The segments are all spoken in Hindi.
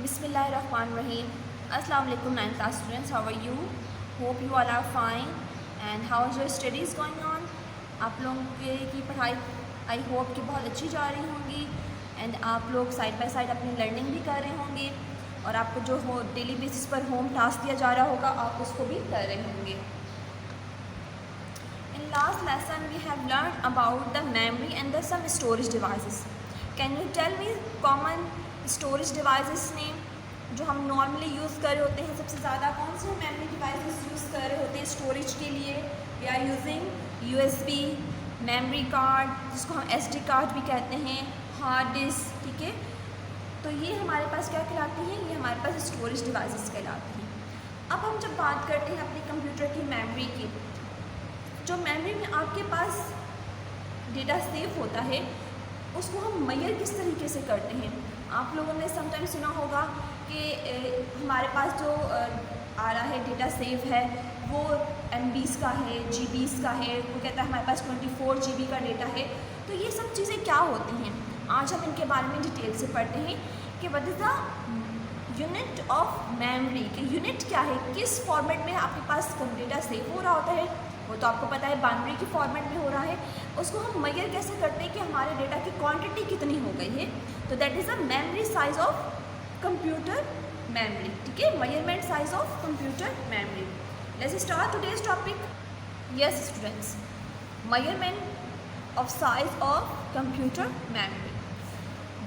Bismillahirrahmanirrahim. Assalamu alaikum 9th class students. How are you? Hope you all are fine. And how is your studies going on? आप लोगों की पढ़ाई आई होप कि बहुत अच्छी जा रही होंगी एंड आप लोग साइड बाय साइड अपनी लर्निंग भी कर रहे होंगे और आपको जो हो डेली बेसिस पर होम टास्क दिया जा रहा होगा आप उसको भी कर रहे होंगे. In last lesson we have learned about the memory and the some storage devices. Can you tell me common storage devices name जो हम नॉर्मली यूज़ कर रहे होते हैं? सबसे ज़्यादा कौन से मेमोरी डिवाइसेस यूज़ कर रहे होते हैं स्टोरेज के लिए? We are using USB, memory card जिसको हम SD कार्ड भी कहते हैं, हार्ड डिस्क. ठीक है, तो ये हमारे पास क्या कहलाती हैं? ये हमारे पास स्टोरेज डिवाइसेस कहलाती हैं. अब हम जब बात करते हैं अपने कंप्यूटर की मेमोरी की, जो मेमोरी में आपके पास डेटा सेव होता है उसको हम मेजर किस तरीके से करते हैं? आप लोगों ने समटाइम सुना होगा कि हमारे पास जो आ रहा है डेटा सेव है वो MBs का है, GBs का है, वो कहता है हमारे पास 24 GB का डेटा है. तो ये सब चीज़ें क्या होती हैं? आज हम इनके बारे में डिटेल से पढ़ते हैं कि what is the unit of memory. कि यूनिट क्या है, किस फॉर्मेट में आपके पास डेटा सेव हो रहा होता है. वो तो आपको पता है बाइनरी की फॉर्मेट में हो रहा है. उसको हम मेजर कैसे करते हैं कि हमारे डेटा की क्वांटिटी कितनी हो गई है? तो that is a memory size of computer memory. ठीक है, measurement size of computer memory. Let's start today's topic. Yes students, measurement of size of computer memory.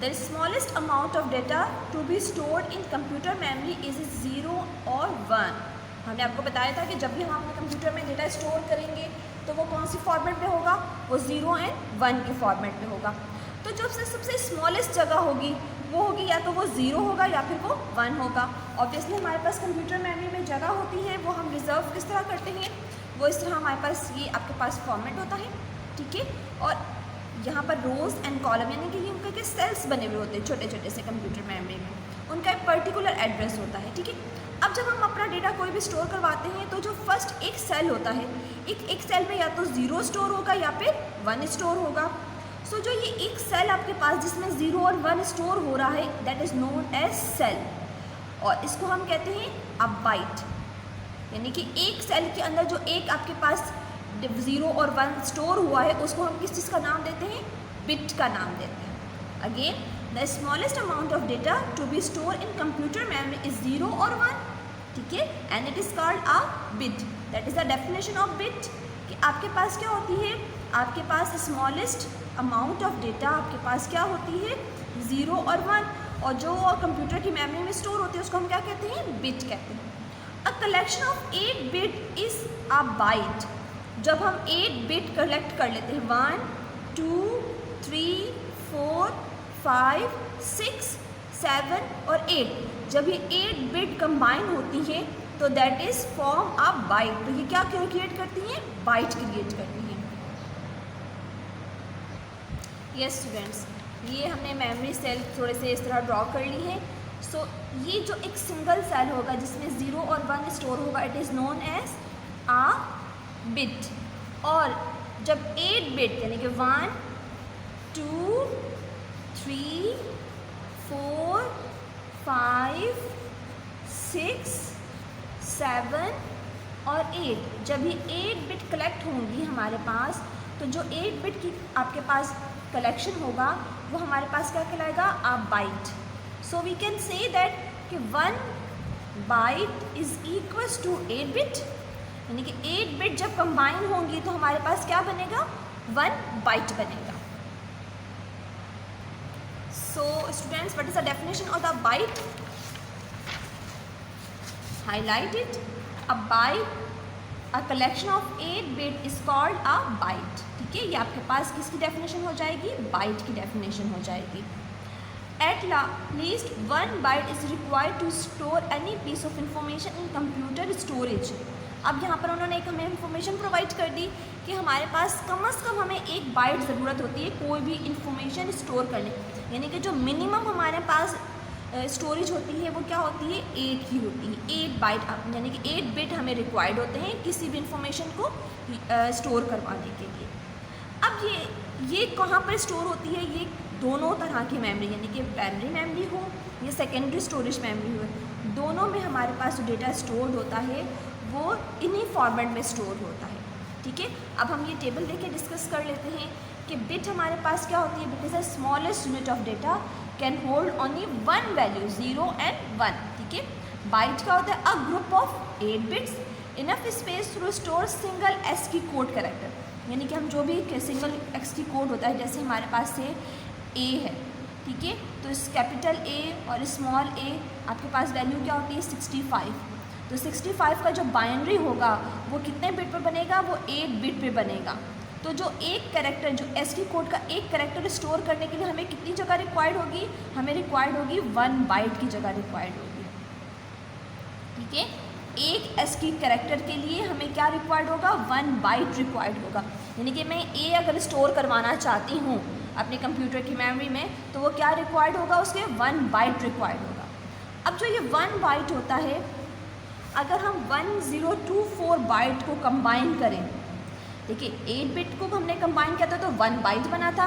The smallest amount of data to be stored in computer memory is 0 or 1. हमने आपको बताया था कि जब भी हम अपने कंप्यूटर में डेटा स्टोर करेंगे तो वो कौन सी फॉर्मेट में होगा? वो 0 और 1 के फॉर्मेट में होगा. तो जो सबसे स्मॉलेस्ट जगह होगी वो होगी या तो वो 0 होगा या फिर वो 1 होगा. ऑब्वियसली हमारे पास कंप्यूटर मेमोरी में जगह होती है, वो हम रिजर्व किस तरह करते हैं? वो इस तरह हमारे पास ये आपके पास फॉर्मेट होता है. ठीक है, और यहाँ पर रोज़ एंड कॉलम यानी कि उनके के सेल्स बने हुए होते हैं छोटे छोटे से कंप्यूटर मेमोरी में. उनका एक पर्टिकुलर एड्रेस होता है. ठीक है, अब जब हम अपना डेटा कोई भी स्टोर करवाते हैं तो जो फर्स्ट एक सेल होता है, एक सेल में या तो 0 स्टोर होगा या फिर 1 स्टोर होगा. सो जो ये एक सेल आपके पास जिसमें 0 और 1 स्टोर हो रहा है that is known as cell, और इसको हम कहते हैं अ बाइट. यानी कि एक सेल के अंदर जो एक आपके पास 0 और 1 स्टोर हुआ है उसको हम किस चीज़ का नाम देते हैं? बिट का नाम देते हैं. Again, the smallest amount of data to be store in computer memory is 0 और 1. ठीक है, and it is called a bit. That is the definition of bit. कि आपके पास क्या होती है? आपके पास स्मॉलेस्ट अमाउंट ऑफ डेटा आपके पास क्या होती है? 0 और 1. और जो कंप्यूटर की मेमोरी में स्टोर होती है उसको हम क्या कहते हैं? बिट कहते हैं. A collection of 8 bit is a byte. जब हम 8 बिट कलेक्ट कर लेते हैं 1 2 3 4 5 6 7 और 8, जब ये 8 बिट कंबाइन होती हैं तो that is form a byte. तो ये क्या क्रिएट करती हैं? बाइट क्रिएट करती हैं. यस स्टूडेंट्स, ये हमने मेमोरी सेल थोड़े से इस तरह ड्रॉ कर ली है. सो ये जो एक सिंगल सेल होगा जिसमें 0 और 1 स्टोर होगा it is known as a bit. और जब 8 बिट यानी कि 1 2 3 4 5 6 7 और 8, जब ये 8 बिट कलेक्ट होंगी हमारे पास तो जो 8 बिट की आपके पास कलेक्शन होगा वो हमारे पास क्या कहलाएगा? A byte. So we can say that कि 1 byte is equals to 8 bit. यानी कि 8 बिट जब कंबाइन होंगी तो हमारे पास क्या बनेगा? 1 बाइट बनेगा. So students, what is the definition of the byte? Highlight it. A byte, a collection of 8 bit is called a byte. ठीक है, ये आपके पास किसकी डेफिनेशन हो जाएगी? बाइट की डेफिनेशन हो जाएगी. At least 1 byte is required to store any piece of information in computer storage. अब यहाँ पर उन्होंने एक हमें इंफॉर्मेशन प्रोवाइड कर दी कि हमारे पास कम से कम हमें 1 बाइट ज़रूरत होती है कोई भी इंफॉर्मेशन स्टोर करने. यानी कि जो मिनिमम हमारे पास स्टोरेज होती है वो क्या होती है? 8 ही होती है. 8 बाइट यानी कि 8 बिट हमें रिक्वायर्ड होते हैं किसी भी इंफॉर्मेशन को स्टोर करवाने के लिए. अब ये कहाँ पर स्टोर होती है? ये दोनों तरह की मेमोरी, यानी कि प्राइमरी मेमोरी हो या सेकेंडरी स्टोरेज मेमोरी हो, दोनों में हमारे पास जो डेटा स्टोर होता है वो इन्हीं फॉर्मेट में स्टोर होता है। ठीक है, अब हम ये टेबल लेके डिस्कस कर लेते हैं कि बिट हमारे पास क्या होती है। Bit is the smallest unit of data, can hold only one value 0 and 1। ठीक है, बाइट क्या होता है? A group of 8 bits enough space to store single ASCII code character, यानी कि हम जो भी सिंगल एक्स की कोड होता है, जैसे हमारे पास से ए है, ठीक है, तो इस कैपिटल ए और स्मॉल ए आपके पास वैल्यू क्या होती है? 65। तो 65 का जो बाइनरी होगा वो कितने बिट पर बनेगा? वो 8 बिट पे बनेगा। तो जो एक कैरेक्टर, जो एस की कोड का एक कैरेक्टर स्टोर करने के लिए हमें कितनी जगह रिक्वायर्ड होगी? हमें रिक्वायर्ड होगी 1 बाइट की जगह रिक्वायर्ड होगी। ठीक है, एक एस की कैरेक्टर के लिए हमें क्या रिक्वायर्ड होगा? 1 बाइट रिक्वायर्ड होगा। यानी कि मैं ए अगर स्टोर करवाना चाहती हूँ अपने कंप्यूटर की मेमोरी में, तो वो क्या रिक्वायर्ड होगा? उसके 1 बाइट रिक्वायर्ड होगा। अब जो ये 1 बाइट होता है, अगर हम 1024 बाइट को कंबाइन करें, देखिए 8 बिट को हमने कंबाइन किया था तो 1 बाइट बना था।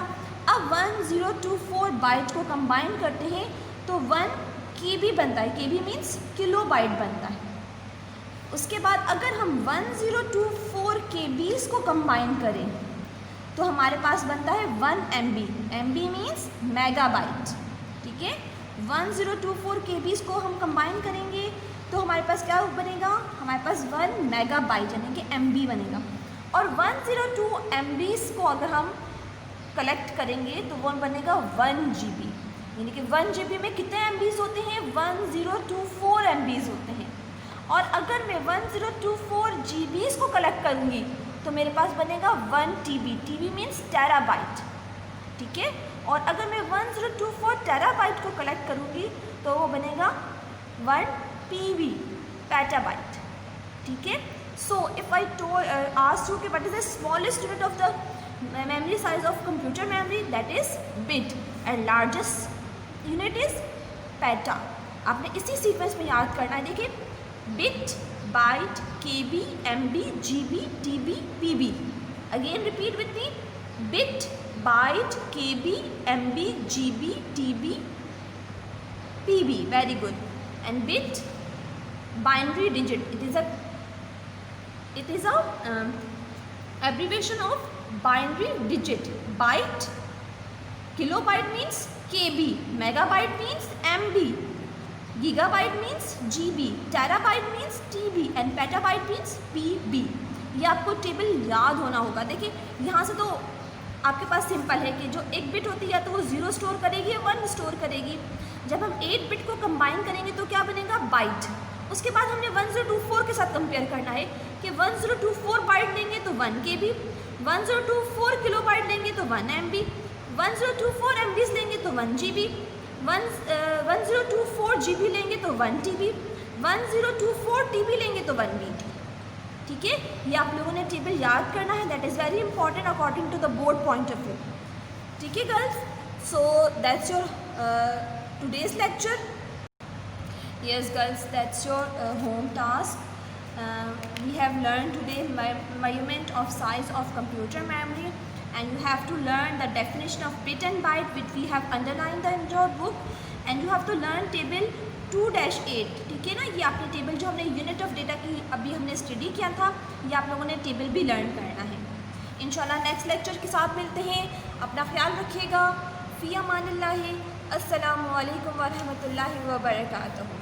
अब 1024 बाइट को कंबाइन करते हैं तो 1 KB बनता है। KB मीन्स किलो बाइट बनता है। उसके बाद अगर हम 1024 KBs को कंबाइन करें तो हमारे पास बनता है 1 MB। MB means megabyte. ठीक है, 1024 KBs को हम कंबाइन करेंगे तो हमारे पास क्या बनेगा? हमारे पास 1 मेगाबाइट यानी कि MB बनेगा। और 102 MBs को अगर हम कलेक्ट करेंगे तो वो बनेगा 1 GB, यानी कि 1 GB में कितने MBs होते हैं? 1024 MBs होते हैं। और अगर मैं 1024 GBs को कलेक्ट करूँगी तो मेरे पास बनेगा 1 TB। TB means terabyte. ठीक है, और अगर मैं 1024 टेराबाइट को कलेक्ट करूँगी तो वो बनेगा 1 PB, पेटाबाइट। ठीक है, so if I ask you what is the smallest unit of the memory size of computer memory, that is bit, and largest unit is peta। आपने इसी सीक्वेंस में याद करना है। देखिए, bit, byte, KB, MB, GB, TB, PB। Again repeat with me, bit, byte, KB, MB, GB, TB, PB। Very good. And bit, binary digit, it is a abbreviation of binary digit। byte, kilobyte means KB, megabyte means MB, gigabyte means GB, terabyte means TB and petabyte means PB। ये आपको टेबल याद होना होगा। देखिए यहाँ से तो आपके पास सिंपल है कि जो एक बिट होती है तो वो 0 स्टोर करेगी या 1 स्टोर करेगी। जब हम 8 बिट को कंबाइन करेंगे तो क्या बनेगा? बाइट। उसके बाद हमने 1024 के साथ कंपेयर करना है कि 1024 बाइट लेंगे तो 1 KB, 1024 किलो बाइट लेंगे तो 1 MB, 1024 MBs लेंगे तो 1 GB, 1024 GB लेंगे तो 1 TB, 1024 TB लेंगे तो 1 BT। ठीक है, ये आप लोगों ने टेबल याद करना है। That is very important according to the board point of view. ठीक है girls, so that's your today's lecture। Yes girls, that's your home task। We have learned today measurement of size of computer memory, and you have to learn the definition of bit and byte which we have underlined in your book, and you have to learn table 2-8। ठीक है ना, ये आपने टेबल जो हमने यूनिट ऑफ डेटा की अभी हमने स्टडी किया था, ये आप लोगों ने टेबल भी लर्न करना है। इंशाल्लाह नेक्स्ट लेक्चर के साथ मिलते हैं। अपना ख्याल रखिएगा। फ़ी अमानिल्लाह। अस्सलामु अलैकुम व रहमतुल्लाहि व बरकातहू।